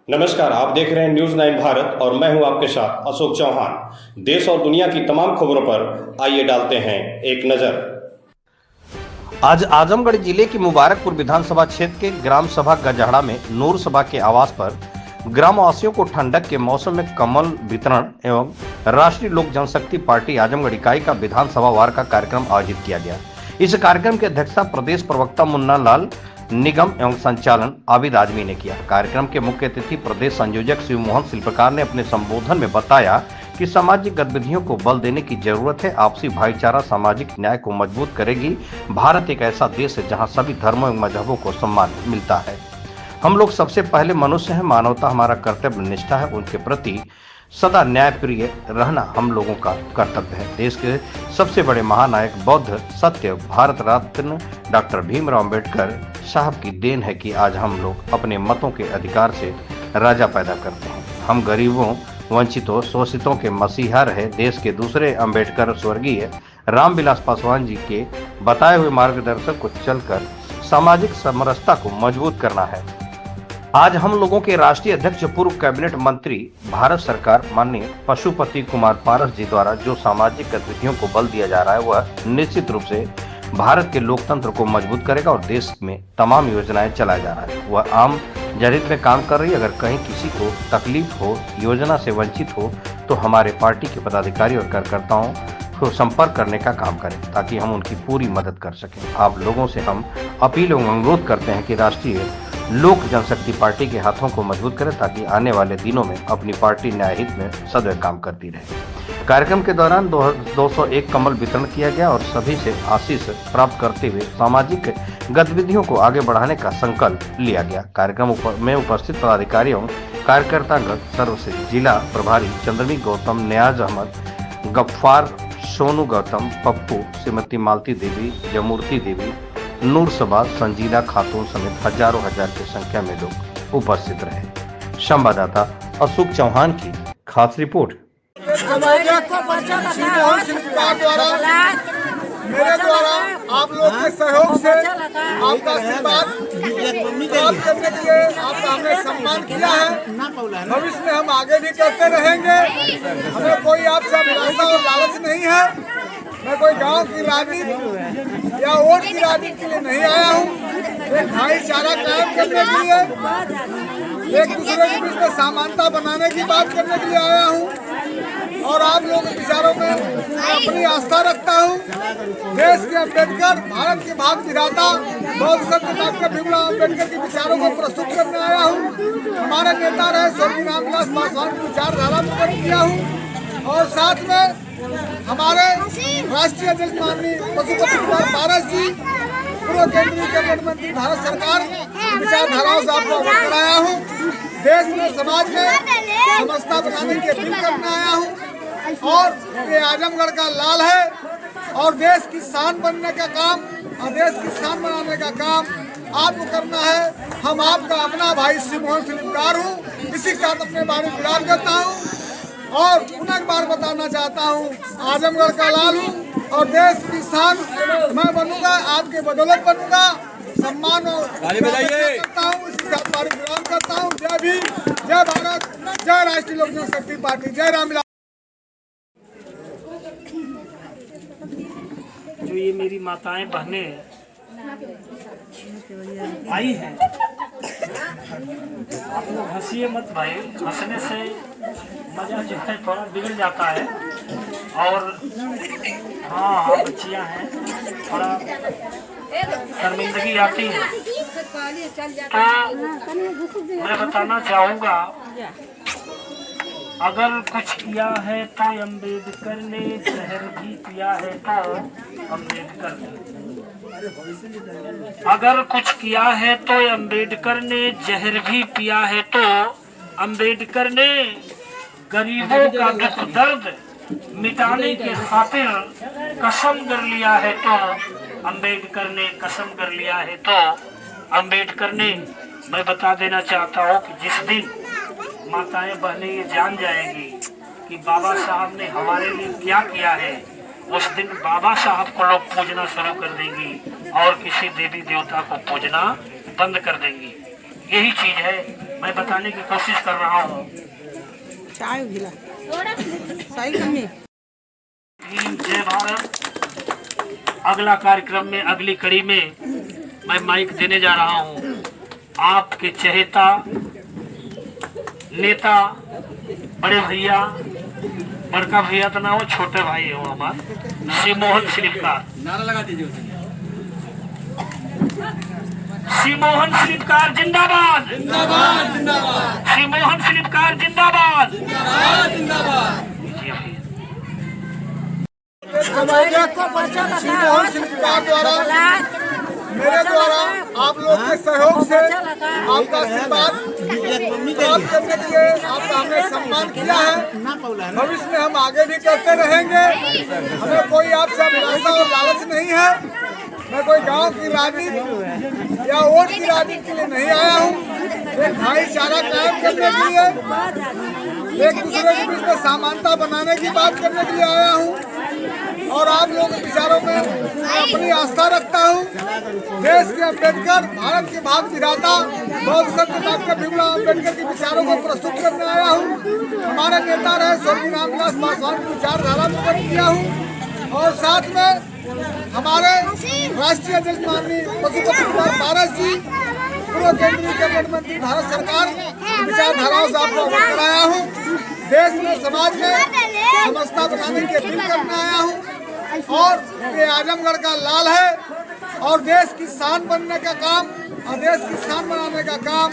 नमस्कार, आप देख रहे हैं न्यूज़ 9 भारत और मैं हूं आपके साथ अशोक चौहान। देश और दुनिया की तमाम खबरों पर आइए डालते हैं एक नजर। आज आजमगढ़ जिले की मुबारकपुर विधानसभा क्षेत्र के ग्राम सभा गजहड़ा में नूर सभा के आवास पर ग्रामवासियों को ठंडक के मौसम में कम्बल वितरण एवं राष्ट्रीय लोक जनशक्ति पार्टी आजमगढ़ इकाई का विधानसभा वार का कार्यक्रम आयोजित किया गया। इस कार्यक्रम की अध्यक्षता प्रदेश प्रवक्ता मुन्ना लाल निगम एवं संचालन आबिद आजमी ने किया। कार्यक्रम के मुख्य अतिथि प्रदेश संयोजक शिव मोहन शिल्पकार ने अपने संबोधन में बताया कि सामाजिक गतिविधियों को बल देने की जरूरत है। आपसी भाईचारा सामाजिक न्याय को मजबूत करेगी। भारत एक ऐसा देश है जहां सभी धर्मों एवं मजहबों को सम्मान मिलता है। हम लोग सबसे पहले मनुष्य हैं। मानवता हमारा कर्तव्य निष्ठा है। उनके प्रति सदा न्यायप्रिय रहना हम लोगों का कर्तव्य है। देश के सबसे बड़े महानायक बौद्ध सत्य भारत रत्न डॉक्टर भीमराव अंबेडकर साहब की देन है कि आज हम लोग अपने मतों के अधिकार से राजा पैदा करते हैं। हम गरीबों वंचितों शोषितों के मसीहा रहे देश के दूसरे अंबेडकर स्वर्गीय रामविलास पासवान जी के बताए हुए मार्गदर्शन को चलकर सामाजिक समरसता को मजबूत करना है। आज हम लोगों के राष्ट्रीय अध्यक्ष पूर्व कैबिनेट मंत्री भारत सरकार माननीय पशुपति कुमार पारस जी द्वारा जो सामाजिक गतिविधियों को बल दिया जा रहा है वह निश्चित रूप से भारत के लोकतंत्र को मजबूत करेगा और देश में तमाम योजनाएं चलाया जा रहा है वह आम जनहित में काम कर रही है। अगर कहीं किसी को तकलीफ हो योजना से वंचित हो तो हमारे पार्टी के पदाधिकारी और कार्यकर्ताओं को संपर्क करने का काम करें ताकि हम उनकी पूरी मदद कर सकें। आप लोगों से हम अपील एवं अनुरोध करते हैं कि राष्ट्रीय लोक जनशक्ति पार्टी के हाथों को मजबूत करें ताकि आने वाले दिनों में अपनी पार्टी न्यायहित में सदैव काम करती रहे। कार्यक्रम के दौरान 201 कम्बल वितरण किया गया और सभी से आशीष प्राप्त करते हुए सामाजिक गतिविधियों को आगे बढ़ाने का संकल्प लिया गया। कार्यक्रम में उपस्थित पदाधिकारियों कार्यकर्तागण सर्वश्रेष्ठ जिला प्रभारी चंद्रमी गौतम न्याज अहमद गफ्फार सोनू गौतम पप्पू श्रीमती मालती देवी जमूर्ति देवी नूर सभा संजीदा खातून समेत हजारों हजार की संख्या में लोग उपस्थित रहे। संवाददाता अशोक चौहान की खास रिपोर्ट। मेरे द्वारा आप लोग के सहयोग से आपका आशीर्वाद प्राप्त करने के लिए आपका हमने सम्मान किया है। भविष्य में हम आगे भी करते रहेंगे। हमें कोई आपसे अभिलाषा और लालच नहीं है। मैं कोई गांव की राजनीति या वोट की राजनीति के लिए नहीं आया हूँ। एक भाईचारा कायम करने के लिए एक दूसरे के बीच में समानता बनाने की बात करने के लिए आया हूँ और आप लोगों के विचारों में अपनी आस्था रखता हूँ। देश के अम्बेडकर भारत के भाग विधाता बौद्ध सत्य डॉक्टर भीमराव अम्बेडकर के विचारों को प्रस्तुत करने आया हूँ। हमारे नेता रहे स्वर्गीय रामविलास पासवान की विचारधारा में व्यक्त किया हूँ और साथ में हमारे राष्ट्रीय अध्यक्ष माननीय पशुपति कुमार पारस जी पूर्व केंद्रीय कैबिनेट मंत्री भारत सरकार विचारधाराओं से आपको अवगत कराया हूँ। देश में समाज में समरसता बनाने की अपील करने आया हूँ और ये आजमगढ़ का लाल है और देश की शान बनने का काम और देश की शान बनाने का काम आपको करना है। हम आपका अपना भाई शिव मोहन शिल्पकार हूँ। इसी के साथ अपने बारे में विराम करता हूँ और पुनः एक बार बताना चाहता हूँ आजमगढ़ का लाल हूँ और देश की शान मैं बनूंगा, आपके बदौलत बनूंगा। सम्मान और करता हूँ। इसके साथ बारी विराम करता हूँ। जय भीम, जय भारत, जय राष्ट्रीय लोक जनशक्ति पार्टी, जय रामविलास। जो ये मेरी माताएं बहनें आई हैं, आप लोग हंसिए मत भाई। हंसने से मजा जो है थोड़ा बिगड़ जाता है और हाँ बच्चियाँ हैं थोड़ा शर्मिंदगी आती है। तो मैं बताना चाहूँगा अगर कुछ किया है तो अम्बेडकर ने, जहर भी पिया है तो अम्बेडकर ने। अगर कुछ किया है तो अम्बेडकर ने, जहर भी पिया है तो अम्बेडकर ने। गरीबों का दुख दर्द मिटाने के खातिर कसम कर लिया है तो अम्बेडकर ने, कसम कर लिया है तो अम्बेडकर ने। मैं बता देना चाहता हूँ कि जिस दिन माताएं बहनें ये जान जाएंगी कि बाबा साहब ने हमारे लिए क्या किया है, उस दिन बाबा साहब को लोग पूजना शुरू कर देंगी और किसी देवी देवता को पूजना बंद कर देंगी। यही चीज है मैं बताने की कोशिश कर रहा हूँ। चाय गिला सही कमी जय भारत। अगला कार्यक्रम में, अगली कड़ी में मैं माइक देने जा रहा हूँ आपके चहेता नेता, बड़े भैया, बड़का भैया तो ना हो, छोटे भाई हो हमारे, श्री मोहन स्लिपकार। नारा लगा दीजिए। श्री मोहन स्लिपकार जिंदाबाद, जिंदाबाद, जिंदाबाद। श्री मोहन स्लिपकार जिंदाबाद, जिंदाबाद, जिंदाबाद। श्री मोहन स्लिपकार द्वारा, मेरे द्वारा आप लोग के सहयोग से, आपका आशीर्वाद प्राप्त करने के लिए आपका हमने सम्मान किया है। भविष्य में हम आगे भी करते रहेंगे। हमें कोई आपसे अभिलाषा और लालच नहीं है। मैं कोई गांव की राजनीति या वोट की राजनीति के लिए नहीं आया हूँ। एक भाईचारा कायम करने के लिए, एक दूसरे के बीच में समानता बनाने की बात करने के लिए आया हूँ और आप लोगों के विचारों में अपनी आस्था रखता हूँ। देश के अम्बेडकर, भारत के भाग विधाता बौद्ध संत डॉक्टर भीमराव अम्बेडकर के विचारों को प्रस्तुत करने आया हूँ। हमारे नेता रहे स्वर्गीय रामविलास पासवान की विचारधारा में व्यक्त किया हूँ और साथ में हमारे राष्ट्रीय अध्यक्ष माननीय पशुपति कुमार पारस जी, पूर्व केंद्रीय कैबिनेट मंत्री, भारत सरकार विचारधाराओं से आपको अवगत कराया हूँ। देश में, समाज में समस्ता बनाने की अपील करने आया हूँ और ये आजमगढ़ का लाल है और देश की शान बनने का काम और देश की शान बनाने का काम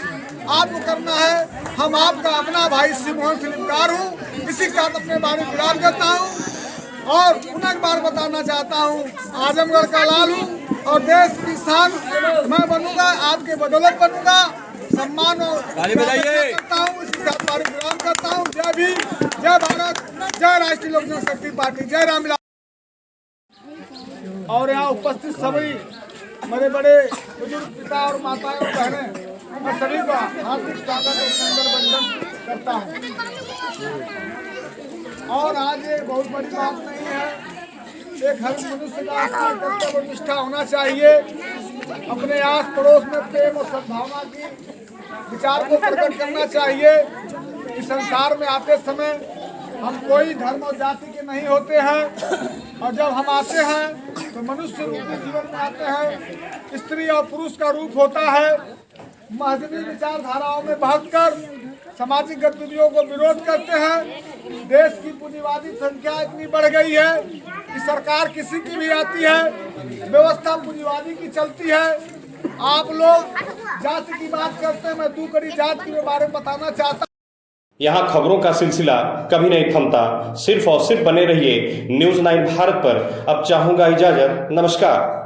आपको करना है। हम आपका अपना भाई श्री मोहन स्लिपकार हूँ। इसी के साथ अपने बारे में विराम करता हूँ और पुनः एक बार बताना चाहता हूँ, आजमगढ़ का लाल हूँ और देश की शान मैं बनूंगा, आपके बदौलत बनूंगा। सम्मान और करता हूँ, इसके साथ बारी विराम करता हूँ। जय भीम, जय भारत, जय राष्ट्रीय लोक जनशक्ति पार्टी, जय रामविलास। और यहाँ उपस्थित सभी बड़े बड़े बुजुर्ग पिता और माताएं और बहनें, मैं सभी का हार्दिक स्वागत और सुंदर वंदन करता हूँ। और आज ये बहुत बड़ी बात नहीं है। एक हर मनुष्य का कर्तव्य और निष्ठा होना चाहिए। अपने आस पड़ोस में प्रेम और सद्भावना की विचार को प्रकट करना चाहिए। इस संसार में आते समय हम कोई धर्म और जाति के नहीं होते हैं और जब हम आते हैं तो मनुष्य रूपी जीवन में आते हैं। स्त्री और पुरुष का रूप होता है। मजहबी विचारधाराओं में बहकर सामाजिक गतिविधियों को विरोध करते हैं। देश की पूंजीवादी संख्या इतनी बढ़ गई है कि सरकार किसी की भी आती है, व्यवस्था पूंजीवादी की चलती है। आप लोग जाति की बात करते हैं, मैं दूसरी जाति के बारे में बताना चाहता हूं। यहाँ खबरों का सिलसिला कभी नहीं थमता। सिर्फ और सिर्फ बने रहिए न्यूज़ 9 भारत पर। अब चाहूंगा इजाजत। नमस्कार।